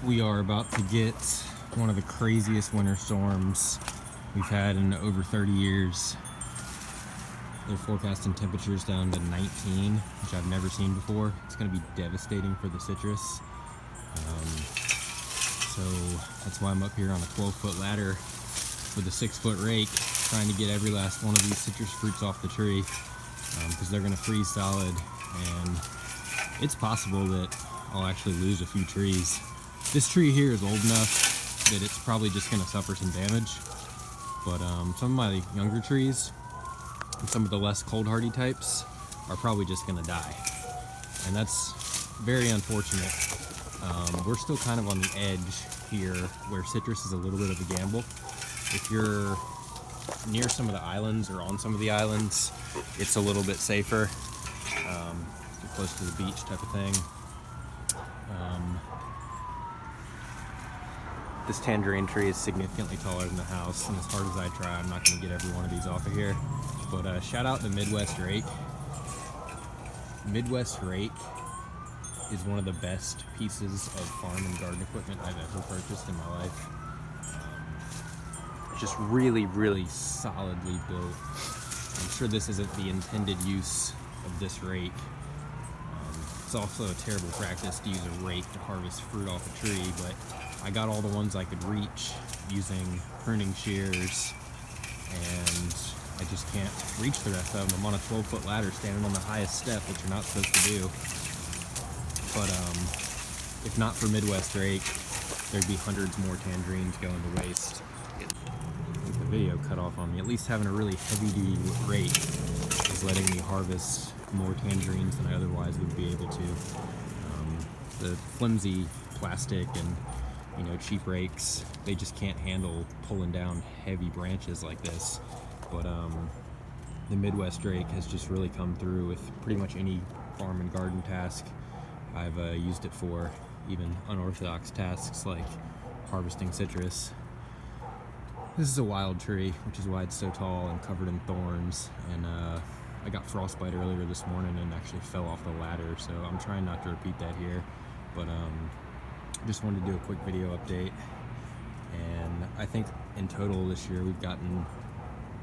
We are about to get one of the craziest winter storms we've had in over 30 years. They're forecasting temperatures down to 19, which I've never seen before. It's going to be devastating for the citrus. So that's why I'm up here on a 12-foot ladder with a 6-foot rake, trying to get every last one of these citrus fruits off the tree, because they're going to freeze solid, and it's possible that I'll actually lose a few trees. This tree here is old enough that it's probably just going to suffer some damage, but some of my younger trees and some of the less cold hardy types are probably just going to die, and that's very unfortunate. We're still kind of on the edge here where citrus is a little bit of a gamble. If you're near some of the islands or on some of the islands, it's a little bit safer. Too close to the beach type of thing. This tangerine tree is significantly taller than the house, and as hard as I try, I'm not going to get every one of these off of here. But shout out to Midwest Rake. Midwest Rake is one of the best pieces of farm and garden equipment I've ever purchased in my life. Just really, really solidly built. I'm sure this isn't the intended use of this rake. It's also a terrible practice to use a rake to harvest fruit off a tree, but I got all the ones I could reach using pruning shears, and I just can't reach the rest of them. I'm on a 12-foot ladder standing on the highest step, which you're not supposed to do. But if not for Midwest Rake, there'd be hundreds more tangerines going to waste. With the video cut off on me, at least having a really heavy-duty rake is letting me harvest more tangerines than I otherwise would be able to. The flimsy plastic and cheap rakes, they just can't handle pulling down heavy branches like this. But the Midwest Rake has just really come through with pretty much any farm and garden task I've used it for, even unorthodox tasks like harvesting citrus. This is a wild tree, which is why it's so tall and covered in thorns, and I got frostbite earlier this morning and actually fell off the ladder, so I'm trying not to repeat that here, but just wanted to do a quick video update. And I think in total this year we've gotten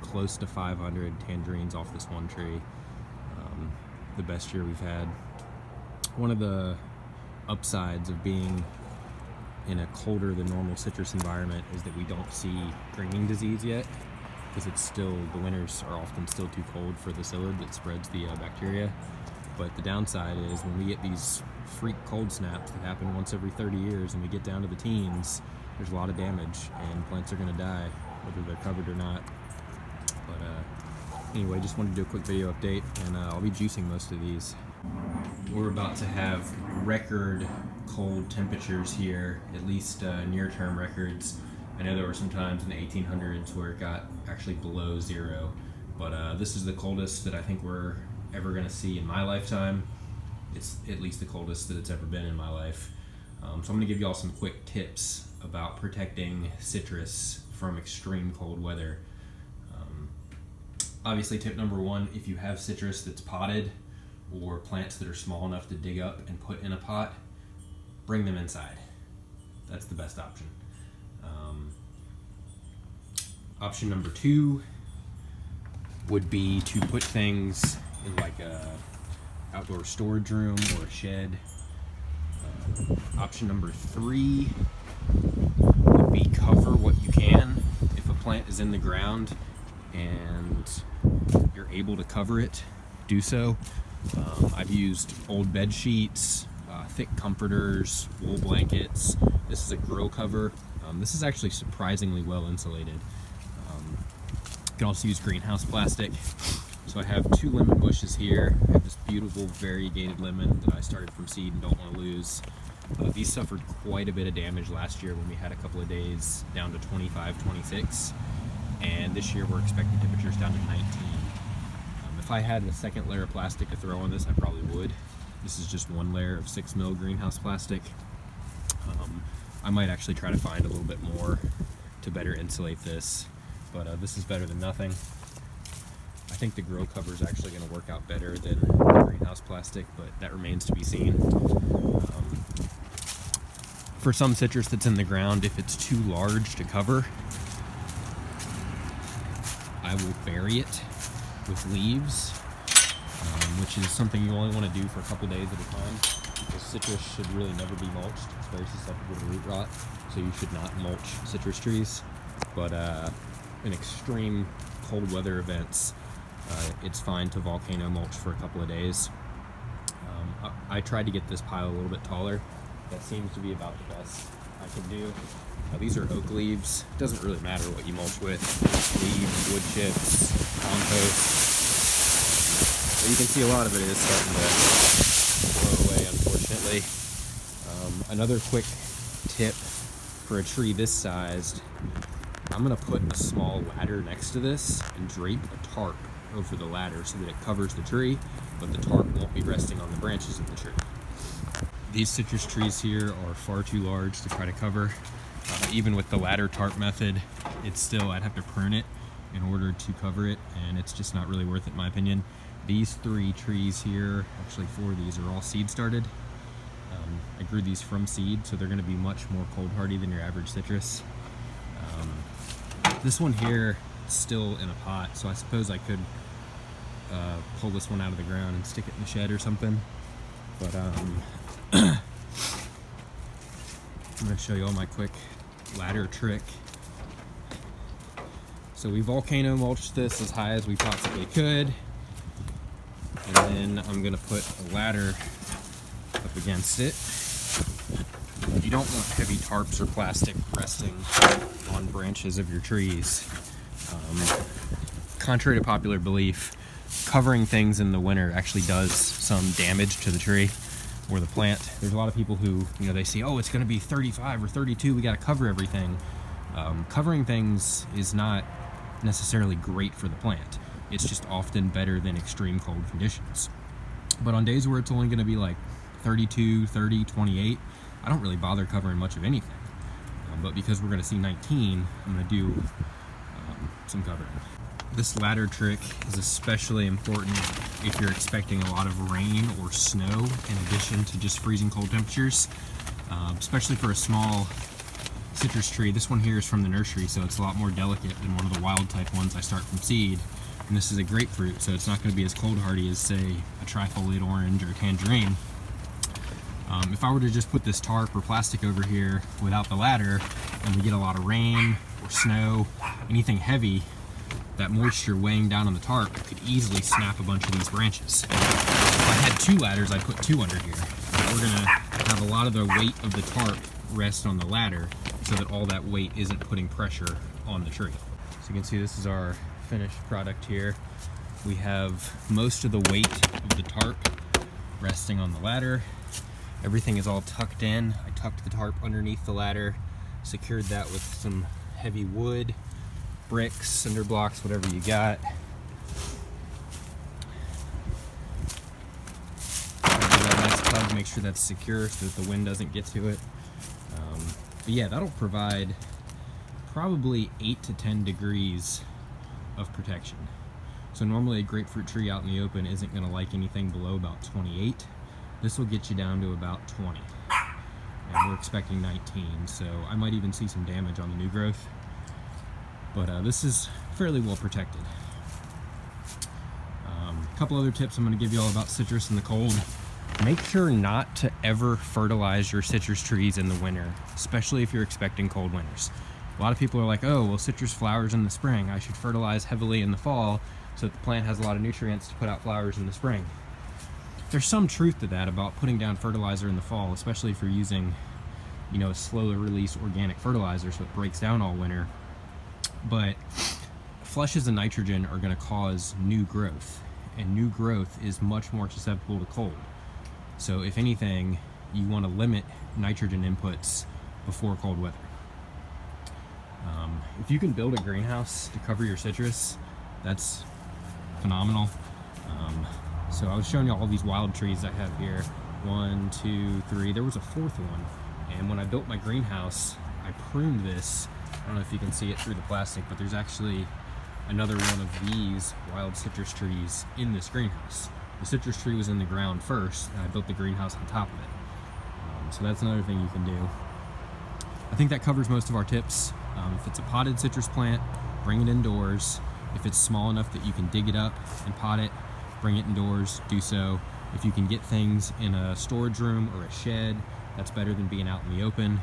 close to 500 tangerines off this one tree. The best year we've had. One of the upsides of being in a colder than normal citrus environment is that we don't see greening disease yet, because the winters are often still too cold for the psyllid that spreads the bacteria. But the downside is when we get these freak cold snaps that happen once every 30 years and we get down to the teens, there's a lot of damage and plants are going to die whether they're covered or not. But anyway, just wanted to do a quick video update, and I'll be juicing most of these. We're about to have record cold temperatures here, at least near-term records. I know there were some times in the 1800s where it got actually below zero, but this is the coldest that I think we're ever going to see in my lifetime. It's at least the coldest that it's ever been in my life. So I'm going to give you all some quick tips about protecting citrus from extreme cold weather. Obviously, tip number one, if you have citrus that's potted or plants that are small enough to dig up and put in a pot, bring them inside. That's the best option. Option number two would be to put things in like a outdoor storage room or a shed. Option number three would be cover what you can. If a plant is in the ground and you're able to cover it, do so. I've used old bed sheets, thick comforters, wool blankets. This is a grill cover. This is actually surprisingly well insulated. You can also use greenhouse plastic. So I have 2 lemon bushes here. I have this beautiful variegated lemon that I started from seed and don't want to lose. These suffered quite a bit of damage last year when we had a couple of days down to 25, 26. And this year we're expecting temperatures down to 19. If I had a second layer of plastic to throw on this, I probably would. This is just 1 layer of 6 mil greenhouse plastic. I might actually try to find a little bit more to better insulate this, but this is better than nothing. I think the grill cover is actually going to work out better than the greenhouse plastic, but that remains to be seen. For some citrus that's in the ground, if it's too large to cover, I will bury it with leaves, which is something you only want to do for a couple days at a time, because citrus should really never be mulched. It's very susceptible to root rot, so you should not mulch citrus trees. But in extreme cold weather events, it's fine to volcano mulch for a couple of days. I tried to get this pile a little bit taller. That seems to be about the best I can do. These are oak leaves. It doesn't really matter what you mulch with. Leaves, wood chips, compost. But you can see a lot of it is starting to blow away, unfortunately. Another quick tip for a tree this sized, I'm gonna put a small ladder next to this and drape a tarp over the ladder so that it covers the tree, but the tarp won't be resting on the branches of the tree. These citrus trees here are far too large to try to cover. Even with the ladder tarp method, it's still, I'd have to prune it in order to cover it, and it's just not really worth it in my opinion. These 3 trees here, actually 4 of these, are all seed started. I grew these from seed, so they're going to be much more cold hardy than your average citrus. This one here is still in a pot, so I suppose I could pull this one out of the ground and stick it in the shed or something. But I'm going to show you all my quick ladder trick. So we volcano mulched this as high as we possibly could, and then I'm going to put a ladder up against it. You don't want heavy tarps or plastic resting on branches of your trees. Contrary to popular belief, covering things in the winter actually does some damage to the tree or the plant. There's a lot of people who, they see, oh, it's going to be 35 or 32, we got to cover everything. Covering things is not necessarily great for the plant. It's just often better than extreme cold conditions. But on days where it's only going to be like 32, 30, 28, I don't really bother covering much of anything. But because we're going to see 19, I'm going to do some covering. This ladder trick is especially important if you're expecting a lot of rain or snow in addition to just freezing cold temperatures, especially for a small citrus tree. This one here is from the nursery, so it's a lot more delicate than one of the wild type ones I start from seed. And this is a grapefruit, so it's not going to be as cold hardy as, say, a trifoliate orange or a tangerine. If I were to just put this tarp or plastic over here without the ladder, and we get a lot of rain or snow, anything heavy, that moisture weighing down on the tarp could easily snap a bunch of these branches. If I had 2 ladders, I'd put 2 under here. But we're gonna have a lot of the weight of the tarp rest on the ladder so that all that weight isn't putting pressure on the tree. So you can see this is our finished product here. We have most of the weight of the tarp resting on the ladder. Everything is all tucked in. I tucked the tarp underneath the ladder, secured that with some heavy wood, bricks, cinder blocks, whatever you got. Nice plug, make sure that's secure so that the wind doesn't get to it. But yeah, that'll provide probably 8 to 10 degrees of protection. So normally a grapefruit tree out in the open isn't going to like anything below about 28. This will get you down to about 20. And we're expecting 19, so I might even see some damage on the new growth. But this is fairly well protected. A couple other tips I'm going to give you all about citrus in the cold. Make sure not to ever fertilize your citrus trees in the winter, especially if you're expecting cold winters. A lot of people are like, oh, well, citrus flowers in the spring. I should fertilize heavily in the fall so that the plant has a lot of nutrients to put out flowers in the spring. There's some truth to that about putting down fertilizer in the fall, especially if you're using, a slow release organic fertilizer so it breaks down all winter. But flushes of nitrogen are going to cause new growth, and new growth is much more susceptible to cold. So if anything, you want to limit nitrogen inputs before cold weather. If you can build a greenhouse to cover your citrus, that's phenomenal. So I was showing you all these wild trees I have here. 1, 2, 3. There was a 4th one. And when I built my greenhouse, I pruned this. I don't know if you can see it through the plastic, but there's actually another one of these wild citrus trees in this greenhouse. The citrus tree was in the ground first, and I built the greenhouse on top of it. So that's another thing you can do. I think that covers most of our tips. If it's a potted citrus plant, bring it indoors. If it's small enough that you can dig it up and pot it, bring it indoors, do so. If you can get things in a storage room or a shed, that's better than being out in the open.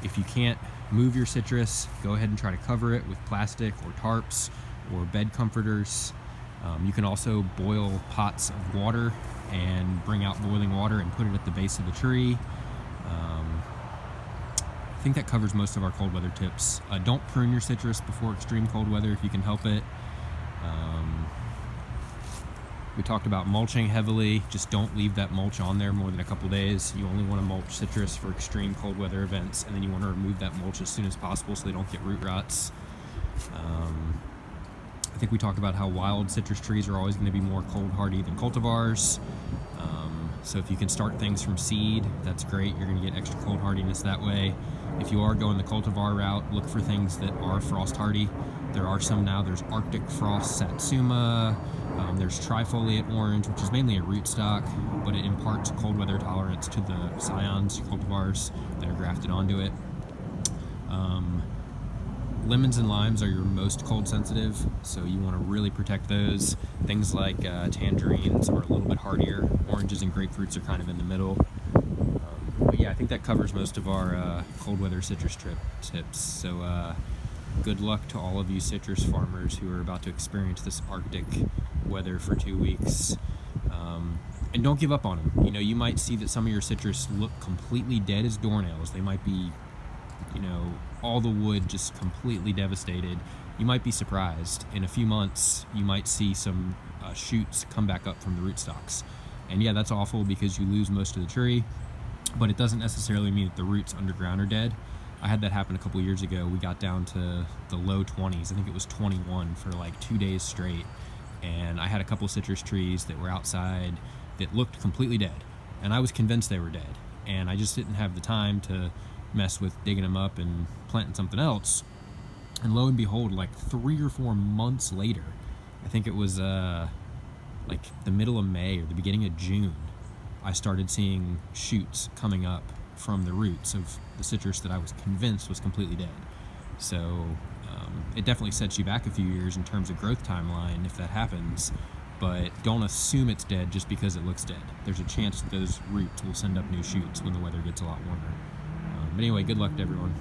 If you can't move your citrus, go ahead and try to cover it with plastic or tarps or bed comforters. You can also boil pots of water and bring out boiling water and put it at the base of the tree. I think that covers most of our cold weather tips. Don't prune your citrus before extreme cold weather if you can help it. We talked about mulching heavily. Just don't leave that mulch on there more than a couple days. You only want to mulch citrus for extreme cold weather events, and then you want to remove that mulch as soon as possible so they don't get root rots. I think we talked about how wild citrus trees are always going to be more cold hardy than cultivars. So if you can start things from seed, that's great. You're going to get extra cold hardiness that way. If you are going the cultivar route, look for things that are frost hardy. There are some now. There's Arctic Frost Satsuma. There's trifoliate orange, which is mainly a rootstock, but it imparts cold weather tolerance to the scions cultivars that are grafted onto it. Lemons and limes are your most cold sensitive, so you want to really protect those. Things like tangerines are a little bit hardier. Oranges and grapefruits are kind of in the middle. But yeah, I think that covers most of our cold weather citrus tips. So good luck to all of you citrus farmers who are about to experience this Arctic weather for 2 weeks. And don't give up on them. You know, you might see that some of your citrus look completely dead as doornails. They might be, you know, all the wood just completely devastated. You might be surprised. In a few months, you might see some shoots come back up from the rootstocks. And yeah, that's awful because you lose most of the tree, but it doesn't necessarily mean that the roots underground are dead. I had that happen a couple years ago. We got down to the low 20s. I think it was 21 for like 2 days straight. And I had a couple citrus trees that were outside that looked completely dead. And I was convinced they were dead. And I just didn't have the time to mess with digging them up and planting something else. And lo and behold, like 3 or 4 months later, I think it was like the middle of May or the beginning of June, I started seeing shoots coming up from the roots of the citrus that I was convinced was completely dead. So it definitely sets you back a few years in terms of growth timeline if that happens, but don't assume it's dead just because it looks dead. There's a chance that those roots will send up new shoots when the weather gets a lot warmer. But anyway, good luck to everyone.